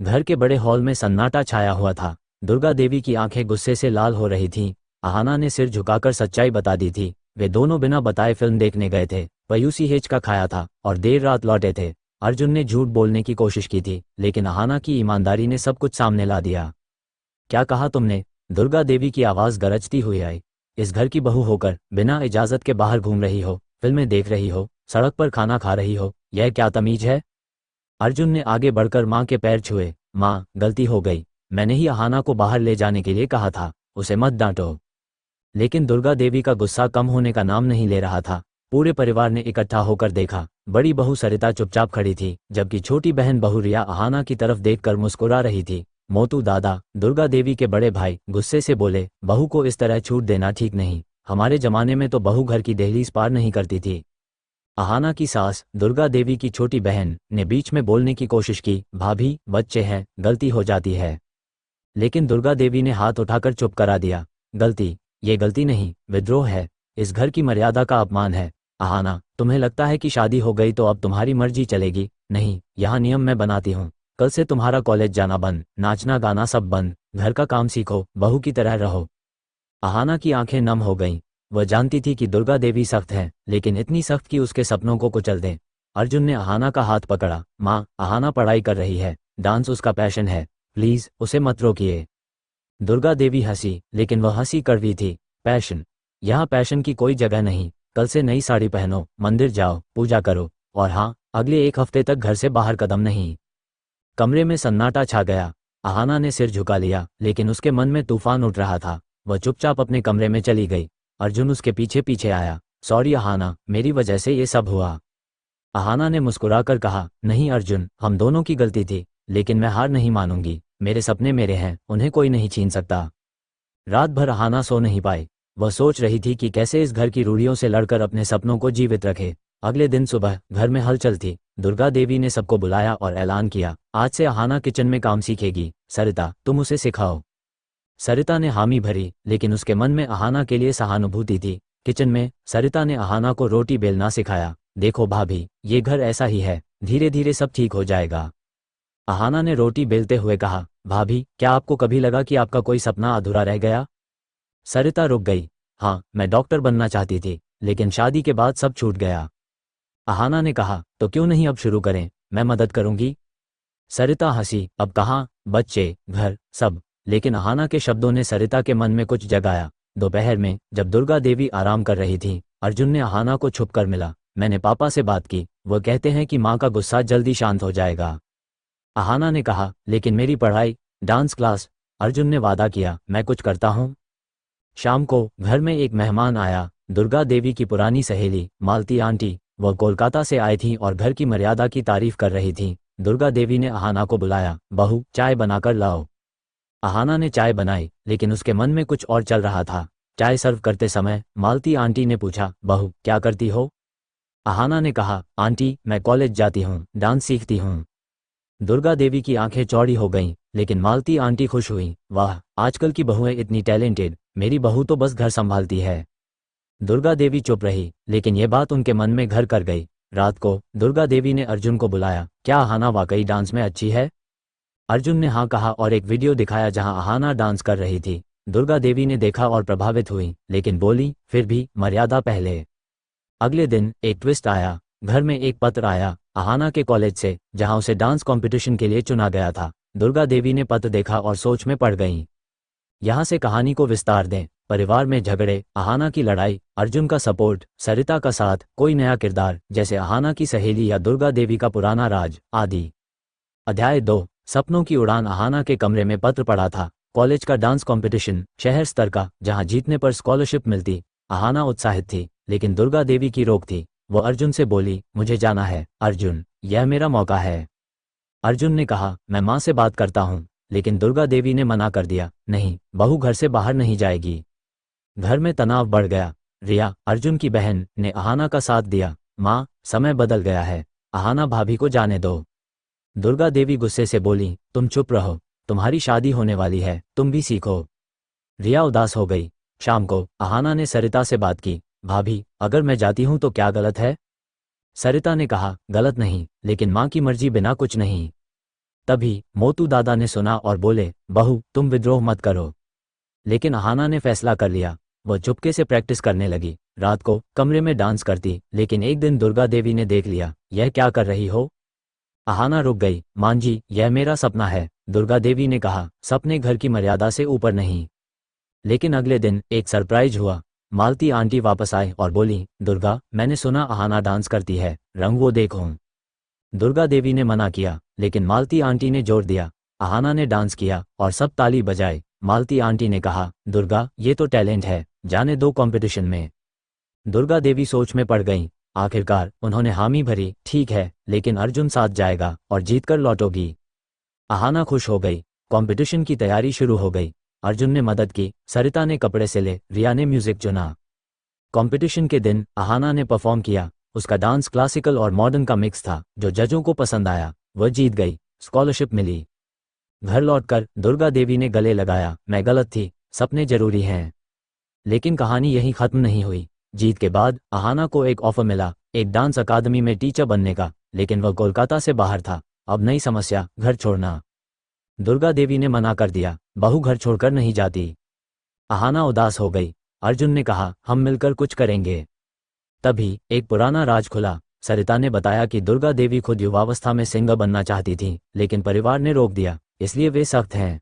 घर के बड़े हॉल में सन्नाटा छाया हुआ था। दुर्गा देवी की आंखें गुस्से से लाल हो रही थीं। अहाना ने सिर झुकाकर सच्चाई बता दी थी। वे दोनों बिना बताए फिल्म देखने गए थे, पयूसीएच का खाया था और देर रात लौटे थे। अर्जुन ने झूठ बोलने की कोशिश की थी, लेकिन अहाना की ईमानदारी ने सब कुछ सामने ला दिया। क्या कहा तुमने? दुर्गा देवी की आवाज़ गरजती हुई आई। इस घर की बहू होकर बिना इजाज़त के बाहर घूम रही हो, फिल्में देख रही हो, सड़क पर खाना खा रही हो, यह क्या तमीज़ है? अर्जुन ने आगे बढ़कर माँ के पैर छुए। माँ, गलती हो गई। मैंने ही अहाना को बाहर ले जाने के लिए कहा था, उसे मत डांटो। लेकिन दुर्गा देवी का गुस्सा कम होने का नाम नहीं ले रहा था। पूरे परिवार ने इकट्ठा होकर देखा। बड़ी बहू सरिता चुपचाप खड़ी थी, जबकि छोटी बहन बहू रिया अहाना की तरफ देखकर मुस्कुरा रही थी। मोतू दादा, दुर्गा देवी के बड़े भाई, गुस्से से बोले, बहू को इस तरह छूट देना ठीक नहीं। हमारे जमाने में तो बहू घर की दहलीज पार नहीं करती थी। अहाना की सास, दुर्गा देवी की छोटी बहन, ने बीच में बोलने की कोशिश की। भाभी, बच्चे हैं, गलती हो जाती है। लेकिन दुर्गा देवी ने हाथ उठाकर चुप करा दिया। गलती? ये गलती नहीं, विद्रोह है। इस घर की मर्यादा का अपमान है। अहाना, तुम्हें लगता है कि शादी हो गई तो अब तुम्हारी मर्जी चलेगी? नहीं, यहाँ नियम मैं बनाती हूँ। कल से तुम्हारा कॉलेज जाना बंद, नाचना गाना सब बंद, घर का काम सीखो, बहू की तरह रहो। अहाना की आंखें नम हो गईं। वह जानती थी कि दुर्गा देवी सख्त है, लेकिन इतनी सख्त कि उसके सपनों को कुचल दें। अर्जुन ने अहाना का हाथ पकड़ा। माँ, अहाना पढ़ाई कर रही है, डांस उसका पैशन है, प्लीज उसे मत रोकिए। दुर्गा देवी हंसी, लेकिन वह हंसी कड़वी थी। पैशन? यहाँ पैशन की कोई जगह नहीं। कल से नई साड़ी पहनो, मंदिर जाओ, पूजा करो, और हाँ, अगले एक हफ्ते तक घर से बाहर कदम नहीं। कमरे में सन्नाटा छा गया। अहाना ने सिर झुका लिया, लेकिन उसके मन में तूफान उठ रहा था। वह चुपचाप अपने कमरे में चली गई। अर्जुन उसके पीछे पीछे आया। सॉरी अहाना, मेरी वजह से ये सब हुआ। अहाना ने मुस्कुराकर कहा, नहीं अर्जुन, हम दोनों की गलती थी, लेकिन मैं हार नहीं मानूंगी। मेरे सपने मेरे हैं, उन्हें कोई नहीं छीन सकता। रात भर अहाना सो नहीं पाई। वह सोच रही थी कि कैसे इस घर की रूढ़ियों से लड़कर अपने सपनों को जीवित रखे। अगले दिन सुबह घर में हलचल थी। दुर्गा देवी ने सबको बुलाया और ऐलान किया, आज से अहाना किचन में काम सीखेगी। सरिता, तुम उसे सिखाओ। सरिता ने हामी भरी, लेकिन उसके मन में अहाना के लिए सहानुभूति थी। किचन में सरिता ने अहाना को रोटी बेलना सिखाया। देखो भाभी, ये घर ऐसा ही है, धीरे धीरे सब ठीक हो जाएगा। अहाना ने रोटी बेलते हुए कहा, भाभी, क्या आपको कभी लगा कि आपका कोई सपना अधूरा रह गया? सरिता रुक गई। हाँ, मैं डॉक्टर बनना चाहती थी, लेकिन शादी के बाद सब छूट गया। अहाना ने कहा, तो क्यों नहीं अब शुरू करें, मैं मदद करूंगी। सरिता हंसी। अब कहाँ, बच्चे, घर, सब। लेकिन अहाना के शब्दों ने सरिता के मन में कुछ जगाया। दोपहर में जब दुर्गा देवी आराम कर रही थी, अर्जुन ने अहाना को छुपकर मिला। मैंने पापा से बात की, वह कहते हैं कि माँ का गुस्सा जल्दी शांत हो जाएगा। अहाना ने कहा, लेकिन मेरी पढ़ाई, डांस क्लास? अर्जुन ने वादा किया, मैं कुछ करता हूँ। शाम को घर में एक मेहमान आया। दुर्गा देवी की पुरानी सहेली, मालती आंटी। वह कोलकाता से आई थी और घर की मर्यादा की तारीफ कर रही थी। दुर्गा देवी ने अहाना को बुलाया। बहू, चाय बनाकर लाओ। अहाना ने चाय बनाई, लेकिन उसके मन में कुछ और चल रहा था। चाय सर्व करते समय मालती आंटी ने पूछा, बहू क्या करती हो? अहाना ने कहा, आंटी, मैं कॉलेज जाती हूँ, डांस सीखती हूँ। दुर्गा देवी की आंखें चौड़ी हो गईं, लेकिन मालती आंटी खुश हुई। वाह, आजकल की बहुएं इतनी टैलेंटेड, मेरी बहू तो बस घर संभालती है। दुर्गा देवी चुप रही, लेकिन यह बात उनके मन में घर कर गई। रात को दुर्गा देवी ने अर्जुन को बुलाया। क्या अहाना वाकई डांस में अच्छी है? अर्जुन ने हाँ कहा और एक वीडियो दिखाया जहां अहाना डांस कर रही थी। दुर्गा देवी ने देखा और प्रभावित हुई, लेकिन बोली, फिर भी मर्यादा पहले। अगले दिन एक ट्विस्ट आया। घर में एक पत्र आया, अहाना के कॉलेज से, जहां उसे डांस कंपटीशन के लिए चुना गया था। दुर्गा देवी ने पत्र देखा और सोच में पड़ गईं। यहाँ से कहानी को विस्तार दें। परिवार में झगड़े, अहाना की लड़ाई, अर्जुन का सपोर्ट, सरिता का साथ, कोई नया किरदार, जैसे अहाना की सहेली या दुर्गा देवी का पुराना राज, आदि। अध्याय 2, सपनों की उड़ान। अहाना के कमरे में पत्र पड़ा था। कॉलेज का डांस कंपटीशन, शहर स्तर का, जहां जीतने पर स्कॉलरशिप मिलती। अहाना उत्साहित थी, लेकिन दुर्गा देवी की रोक थी। वो अर्जुन से बोली, मुझे जाना है अर्जुन, यह मेरा मौका है। अर्जुन ने कहा, मैं माँ से बात करता हूँ, लेकिन दुर्गा देवी ने मना कर दिया। नहीं, बहू घर से बाहर नहीं जाएगी। घर में तनाव बढ़ गया। रिया, अर्जुन की बहन, ने अहाना का साथ दिया। माँ, समय बदल गया है, अहाना भाभी को जाने दो। दुर्गा देवी गुस्से से बोली, तुम चुप रहो, तुम्हारी शादी होने वाली है, तुम भी सीखो। रिया उदास हो गई। शाम को अहाना ने सरिता से बात की। भाभी, अगर मैं जाती हूँ तो क्या गलत है? सरिता ने कहा, गलत नहीं, लेकिन माँ की मर्जी बिना कुछ नहीं। तभी मोतू दादा ने सुना और बोले, बहू तुम विद्रोह मत करो। लेकिन अहाना ने फैसला कर लिया। वह चुपके से प्रैक्टिस करने लगी, रात को कमरे में डांस करती। लेकिन एक दिन दुर्गा देवी ने देख लिया। यह क्या कर रही हो? अहाना रुक गई। मां जी, यह मेरा सपना है, दुर्गा देवी ने कहा। सपने घर की मर्यादा से ऊपर नहीं। लेकिन अगले दिन एक सरप्राइज हुआ। मालती आंटी वापस आए और बोली, दुर्गा मैंने सुना अहाना डांस करती है, रंग वो देखो। दुर्गा देवी ने मना किया, लेकिन मालती आंटी ने जोर दिया। अहाना ने डांस किया और सब ताली बजाए। मालती आंटी ने कहा, दुर्गा ये तो टैलेंट है, जाने दो कंपटीशन में। दुर्गा देवी सोच में पड़ गईं। आखिरकार उन्होंने हामी भरी। ठीक है, लेकिन अर्जुन साथ जाएगा और जीतकर लौटोगी। अहाना खुश हो गई। कंपटीशन की तैयारी शुरू हो गई। अर्जुन ने मदद की, सरिता ने कपड़े सिले, रिया ने म्यूजिक चुना। कंपटीशन के दिन अहाना ने परफॉर्म किया। उसका डांस क्लासिकल और मॉडर्न का मिक्स था, जो जजों को पसंद आया। वह जीत गई, स्कॉलरशिप मिली। घर लौटकर दुर्गा देवी ने गले लगाया, मैं गलत थी, सपने जरूरी हैं। लेकिन कहानी यहीं खत्म नहीं हुई। जीत के बाद अहाना को एक ऑफर मिला, एक डांस अकादमी में टीचर बनने का। लेकिन वह कोलकाता से बाहर था। अब नई समस्या, घर छोड़ना। दुर्गा देवी ने मना कर दिया, बहू घर छोड़कर नहीं जाती। अहाना उदास हो गई। अर्जुन ने कहा, हम मिलकर कुछ करेंगे। तभी एक पुराना राज खुला। सरिता ने बताया कि दुर्गा देवी खुद युवावस्था में सिंगर बनना चाहती थी, लेकिन परिवार ने रोक दिया, इसलिए वे सख्त हैं।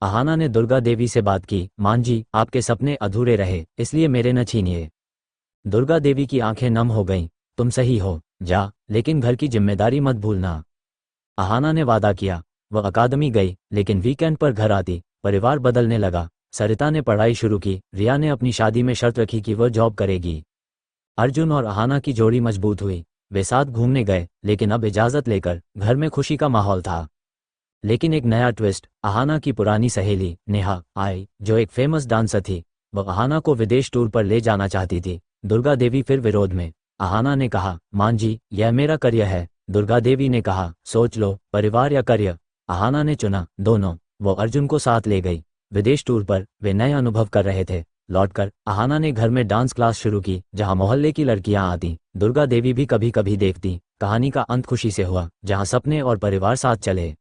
अहाना ने दुर्गा देवी से बात की, मां जी आपके सपने अधूरे रहे, इसलिए मेरे न छीनिए। दुर्गा देवी की आंखें नम हो गईं। तुम सही हो, जा, लेकिन घर की जिम्मेदारी मत भूलना। अहाना ने वादा किया। वह अकादमी गई, लेकिन वीकेंड पर घर आती। परिवार बदलने लगा। सरिता ने पढ़ाई शुरू की। रिया ने अपनी शादी में शर्त रखी कि वह जॉब करेगी। अर्जुन और अहाना की जोड़ी मजबूत हुई। वे साथ घूमने गए, लेकिन अब इजाजत लेकर। घर में खुशी का माहौल था। लेकिन एक नया ट्विस्ट, अहाना की पुरानी सहेली नेहा आई, जो एक फेमस डांसर थी। वह अहाना को विदेश टूर पर ले जाना चाहती थी। दुर्गा देवी फिर विरोध में। अहाना ने कहा, मां जी यह मेरा करियर है। दुर्गा देवी ने कहा, सोच लो, परिवार या करियर। अहाना ने चुना दोनों। वो अर्जुन को साथ ले गई। विदेश टूर पर वे नए अनुभव कर रहे थे। लौटकर अहाना ने घर में डांस क्लास शुरू की, जहां मोहल्ले की लड़कियां आती। दुर्गा देवी भी कभी कभी देखती। कहानी का अंत खुशी से हुआ, जहां सपने और परिवार साथ चले।